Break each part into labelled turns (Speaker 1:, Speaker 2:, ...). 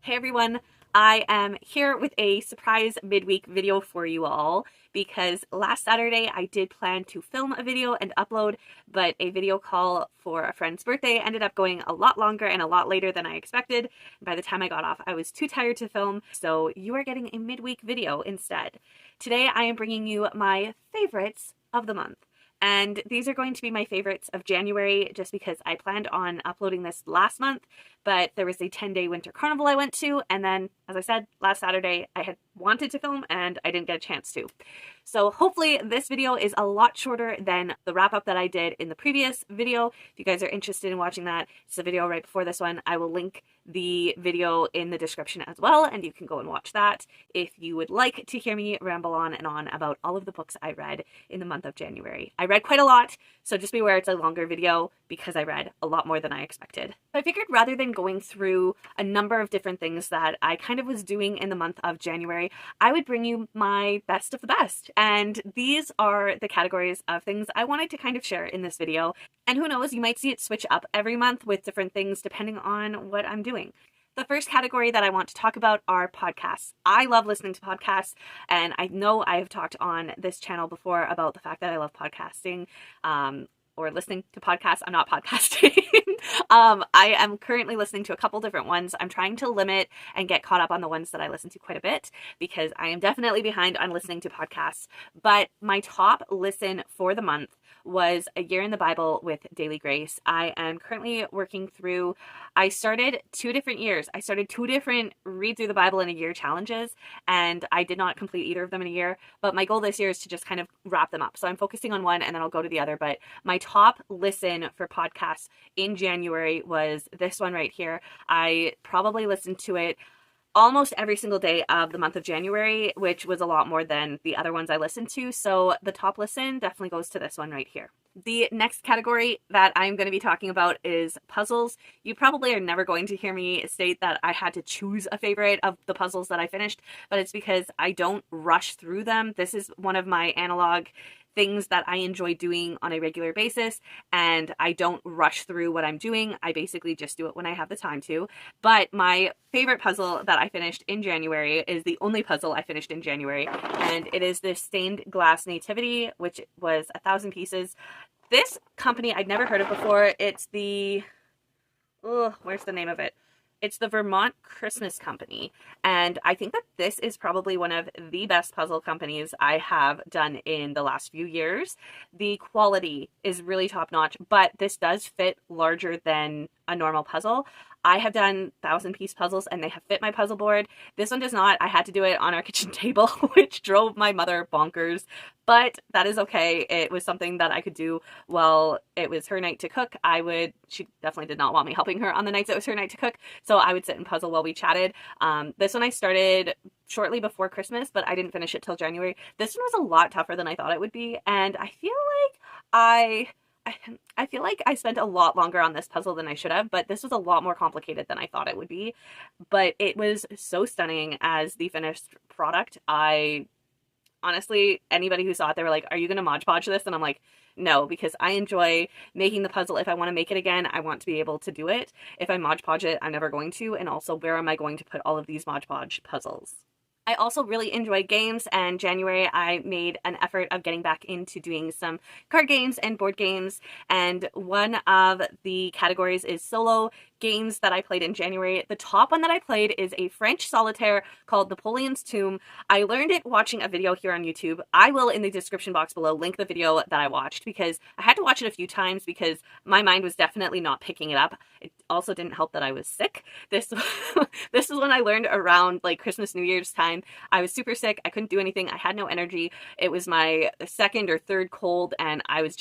Speaker 1: Hey everyone, I am here with a surprise midweek video for you all because last Saturday I did plan to film a video and upload, but a video call for a friend's birthday ended up going a lot longer and a lot later than I expected. By the time I got off, I was too tired to film, so you are getting a midweek video instead. Today I am bringing you my favorites of the month. And these are going to be my favorites of January just because I planned on uploading this last month, but there was a 10-day winter carnival I went to, and then, as I said, last Saturday I had wanted to film and I didn't get a chance to. So hopefully this video is a lot shorter than the wrap-up that I did in the previous video. If you guys are interested in watching that, it's a video right before this one. I will link the video in the description as well, and you can go and watch that if you would like to hear me ramble on and on about all of the books I read in the month of January. I read quite a lot, so just be aware it's a longer video because I read a lot more than I expected. So I figured rather than going through a number of different things that I kind of was doing in the month of January, I would bring you my best of the best. And these are the categories of things I wanted to kind of share in this video. And who knows, you might see it switch up every month with different things depending on what I'm doing. The first category that I want to talk about are podcasts. I love listening to podcasts, and I know I have talked on this channel before about the fact that I love podcasting, or listening to podcasts. I'm not podcasting. I am currently listening to a couple different ones. I'm trying to limit and get caught up on the ones that I listen to quite a bit because I am definitely behind on listening to podcasts. But my top listen for the month was A Year in the Bible with Daily Grace. I am currently working through, I started 2 different years. I started 2 different read through the Bible in a year challenges, and I did not complete either of them in a year. But my goal this year is to just kind of wrap them up. So I'm focusing on one and then I'll go to the other. But my top listen for podcasts in January was this one right here. I probably listened to it almost every single day of the month of January, which was a lot more than the other ones I listened to. So the top listen definitely goes to this one right here. The next category that I'm going to be talking about is puzzles. You probably are never going to hear me state that I had to choose a favorite of the puzzles that I finished, but it's because I don't rush through them. This is one of my analog things that I enjoy doing on a regular basis, and I don't rush through what I'm doing. I basically just do it when I have the time to. But my favorite puzzle that I finished in January is the only puzzle I finished in January, and it is this stained glass nativity, which was 1,000 pieces. This company I'd never heard of before. It's the, where's the name of it? It's the Vermont Christmas Company, and I think that this is probably one of the best puzzle companies I have done in the last few years. The quality is really top-notch, but this does fit larger than a normal puzzle. I have done 1,000-piece puzzles and they have fit my puzzle board. This one does not. I had to do it on our kitchen table, which drove my mother bonkers, but that is okay. It was something that I could do while it was her night to cook. She definitely did not want me helping her on the nights it was her night to cook, so I would sit and puzzle while we chatted. This one I started shortly before Christmas, but I didn't finish it till January. This one was a lot tougher than I thought it would be, and I feel like I spent a lot longer on this puzzle than I should have, but this was a lot more complicated than I thought it would be. But it was so stunning as the finished product. Honestly, anybody who saw it, they were like, are you going to Mod Podge this? And I'm like, no, because I enjoy making the puzzle. If I want to make it again, I want to be able to do it. If I Mod Podge it, I'm never going to. And also, where am I going to put all of these Mod Podge puzzles? I also really enjoy games, and January I made an effort of getting back into doing some card games and board games, and one of the categories is solo games that I played in January. The top one that I played is a French solitaire called Napoleon's Tomb. I learned it watching a video here on YouTube. I will, in the description box below, link the video that I watched because I had to watch it a few times because my mind was definitely not picking it up. It also didn't help that I was sick. This is when I learned around like Christmas, New Year's time. I was super sick. I couldn't do anything. I had no energy. It was my 2nd or 3rd cold, and I was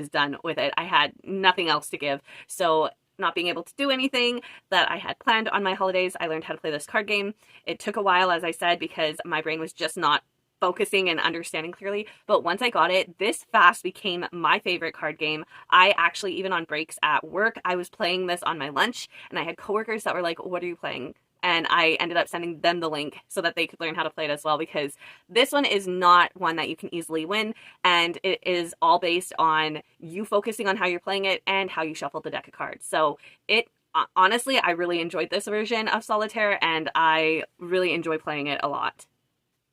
Speaker 1: done with it. I had nothing else to give. So not being able to do anything that I had planned on my holidays, I learned how to play this card game. It took a while, as I said, because my brain was just not focusing and understanding clearly. But once I got it, this fast became my favorite card game. I actually, even on breaks at work, I was playing this on my lunch, and I had coworkers that were like, what are you playing? And I ended up sending them the link so that they could learn how to play it as well, because this one is not one that you can easily win, and it is all based on you focusing on how you're playing it and how you shuffle the deck of cards. So it honestly, I really enjoyed this version of Solitaire, and I really enjoy playing it a lot.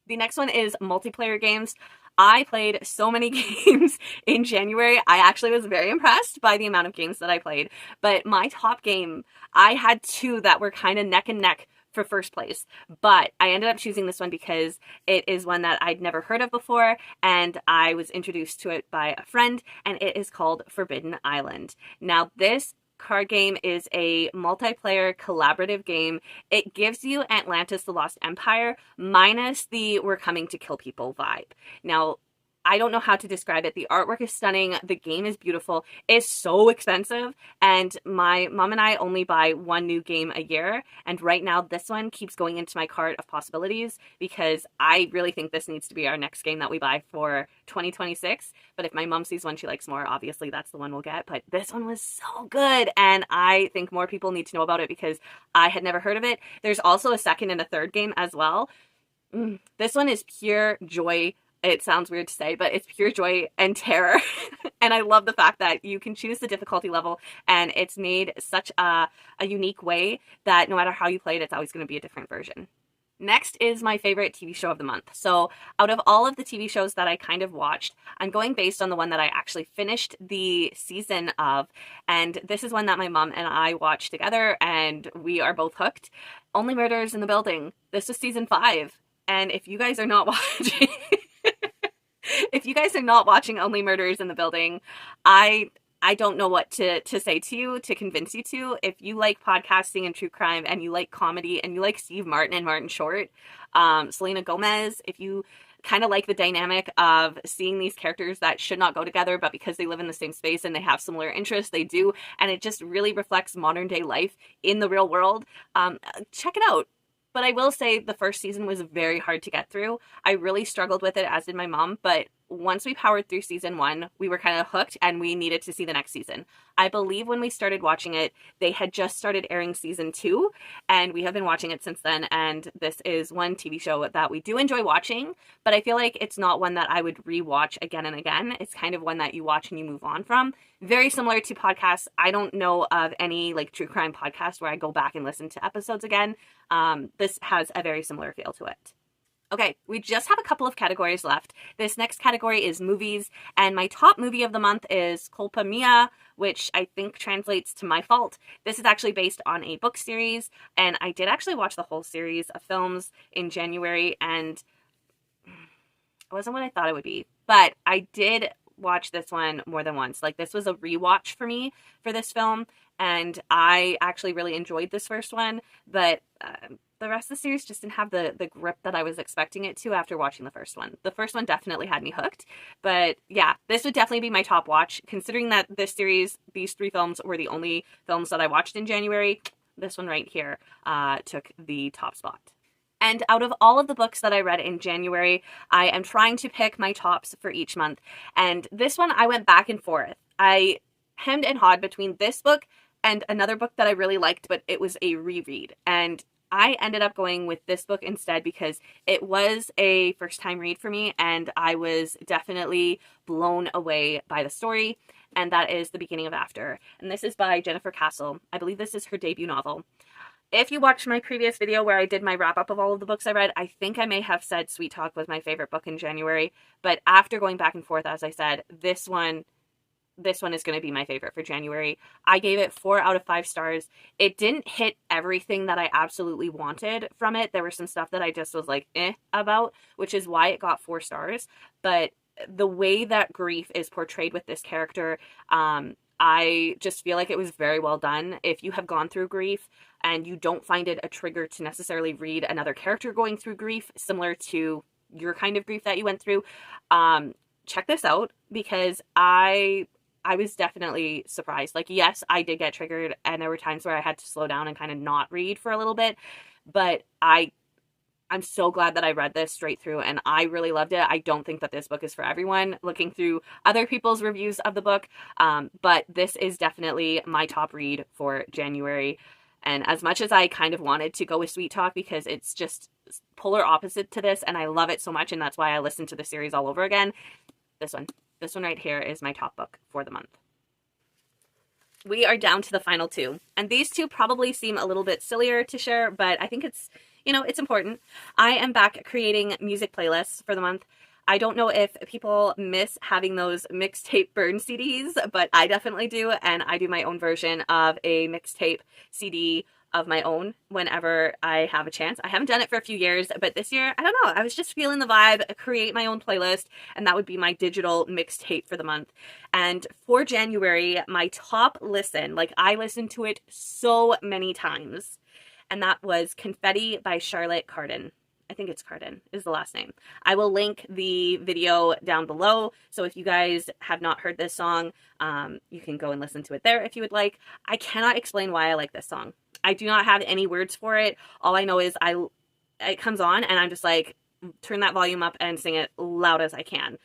Speaker 1: The next one is multiplayer games. I played so many games in January. I actually was very impressed by the amount of games that I played. But my top game, I had two that were kind of neck and neck for first place. But I ended up choosing this one because it is one that I'd never heard of before, and I was introduced to it by a friend, and it is called Forbidden Island. Now, this card game is a multiplayer collaborative game. It gives you Atlantis the Lost Empire minus the we're coming to kill people vibe. Now, I don't know how to describe it. The artwork is stunning. The game is beautiful. It's so expensive. And my mom and I only buy one new game a year. And right now, this one keeps going into my cart of possibilities because I really think this needs to be our next game that we buy for 2026. But if my mom sees one she likes more, obviously that's the one we'll get. But this one was so good. And I think more people need to know about it because I had never heard of it. There's also a second and a third game as well. This one is pure joy. It sounds weird to say, but it's pure joy and terror. And I love the fact that you can choose the difficulty level, and it's made such a unique way that no matter how you play it, it's always going to be a different version. Next is my favorite TV show of the month. So out of all of the TV shows that I kind of watched, I'm going based on the one that I actually finished the season of. And this is one that my mom and I watched together, and we are both hooked. Only Murders in the Building. This was season 5. And if you guys are not watching... If you guys are not watching Only Murders in the Building, I don't know what to say to you to convince you to. If you like podcasting and true crime, and you like comedy, and you like Steve Martin and Martin Short, Selena Gomez, if you kind of like the dynamic of seeing these characters that should not go together, but because they live in the same space and they have similar interests, they do, and it just really reflects modern day life in the real world, check it out. But I will say the first season was very hard to get through. I really struggled with it, as did my mom. But once we powered through season 1, we were kind of hooked and we needed to see the next season. I believe when we started watching it, they had just started airing season 2, and we have been watching it since then. And this is one TV show that we do enjoy watching, but I feel like it's not one that I would rewatch again and again. It's kind of one that you watch and you move on from. Very similar to podcasts. I don't know of any like true crime podcast where I go back and listen to episodes again. This has a very similar feel to it. Okay, we just have a couple of categories left. This next category is movies, and my top movie of the month is Culpa Mia, which I think translates to My Fault. This is actually based on a book series, and I did actually watch the whole series of films in January, and it wasn't what I thought it would be. But I did watch this one more than once. Like, this was a rewatch for me for this film, and I actually really enjoyed this first one, but the rest of the series just didn't have the grip that I was expecting it to after watching the first one. The first one definitely had me hooked, but yeah, this would definitely be my top watch. Considering that this series, these 3 films were the only films that I watched in January, this one right here took the top spot. And out of all of the books that I read in January, I am trying to pick my tops for each month. And this one, I went back and forth. I hemmed and hawed between this book and another book that I really liked, but it was a reread. And I ended up going with this book instead because it was a first-time read for me, and I was definitely blown away by the story, and that is The Beginning of After. And this is by Jennifer Castle. I believe this is her debut novel. If you watched my previous video where I did my wrap-up of all of the books I read, I think I may have said Sweet Talk was my favorite book in January, but after going back and forth, as I said, this one is going to be my favorite for January. I gave it 4 out of 5 stars. It didn't hit everything that I absolutely wanted from it. There was some stuff that I just was like, about, which is why it got 4 stars. But the way that grief is portrayed with this character, I just feel like it was very well done. If you have gone through grief and you don't find it a trigger to necessarily read another character going through grief, similar to your kind of grief that you went through, check this out, because I was definitely surprised. Like, yes, I did get triggered, and there were times where I had to slow down and kind of not read for a little bit, but I'm so glad that I read this straight through, and I really loved it. I don't think that this book is for everyone, looking through other people's reviews of the book, but this is definitely my top read for January. And as much as I kind of wanted to go with Sweet Talk because it's just polar opposite to this, and I love it so much, and that's why I listened to the series all over again, this one right here is my top book for the month. we are down to the final two. And these two probably seem a little bit sillier to share, but I think it's, you know, it's important. I am back creating music playlists for the month. I don't know if people miss having those mixtape burn CDs, but I definitely do. And I do my own version of a mixtape CD of my own whenever I have a chance. I haven't done it for a few years, but this year, I don't know, I was just feeling the vibe, create my own playlist, and that would be my digital mixtape for the month. And for January, my top listen, like I listened to it so many times, and that was Confetti by Charlotte Cardin. I think it's Cardin is the last name. I will link the video down below. So if you guys have not heard this song, you can go and listen to it there if you would like. I cannot explain why I like this song. I do not have any words for it. All I know is it comes on and I'm just like, turn that volume up and sing it loud as I can.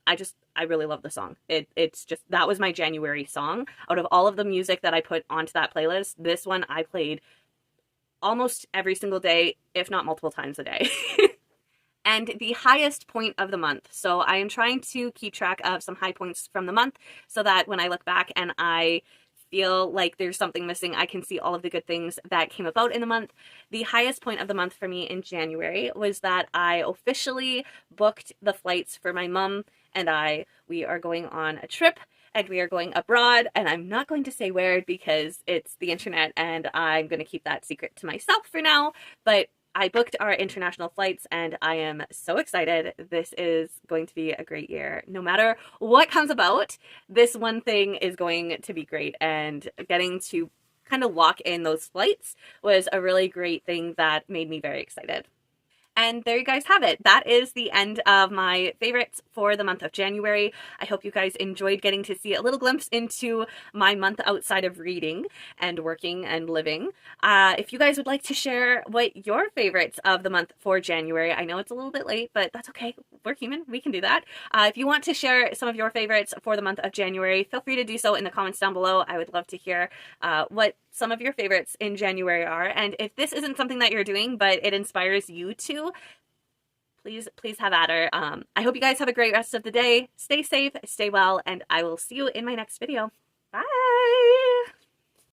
Speaker 1: I really love the song. It's just, that was my January song. Out of all of the music that I put onto that playlist, this one I played almost every single day, if not multiple times a day. And the highest point of the month. So I am trying to keep track of some high points from the month so that when I look back and I feel like there's something missing, I can see all of the good things that came about in the month. The highest point of the month for me in January was that I officially booked the flights for my mom and I. We are going on a trip and we are going abroad, and I'm not going to say where because it's the internet and I'm going to keep that secret to myself for now, but I booked our international flights and I am so excited. This is going to be a great year. No matter what comes about, this one thing is going to be great, and getting to kind of lock in those flights was a really great thing that made me very excited. And there you guys have it. That is the end of my favorites for the month of January. I hope you guys enjoyed getting to see a little glimpse into my month outside of reading and working and living. If you guys would like to share what your favorites of the month for January, I know it's a little bit late, but that's okay. We're human. We can do that. If you want to share some of your favorites for the month of January, feel free to do so in the comments down below. I would love to hear what some of your favorites in January are. And if this isn't something that you're doing, but it inspires you to, please have at her. I hope you guys have a great rest of the day. Stay safe, stay well, and I will see you in my next video. Bye!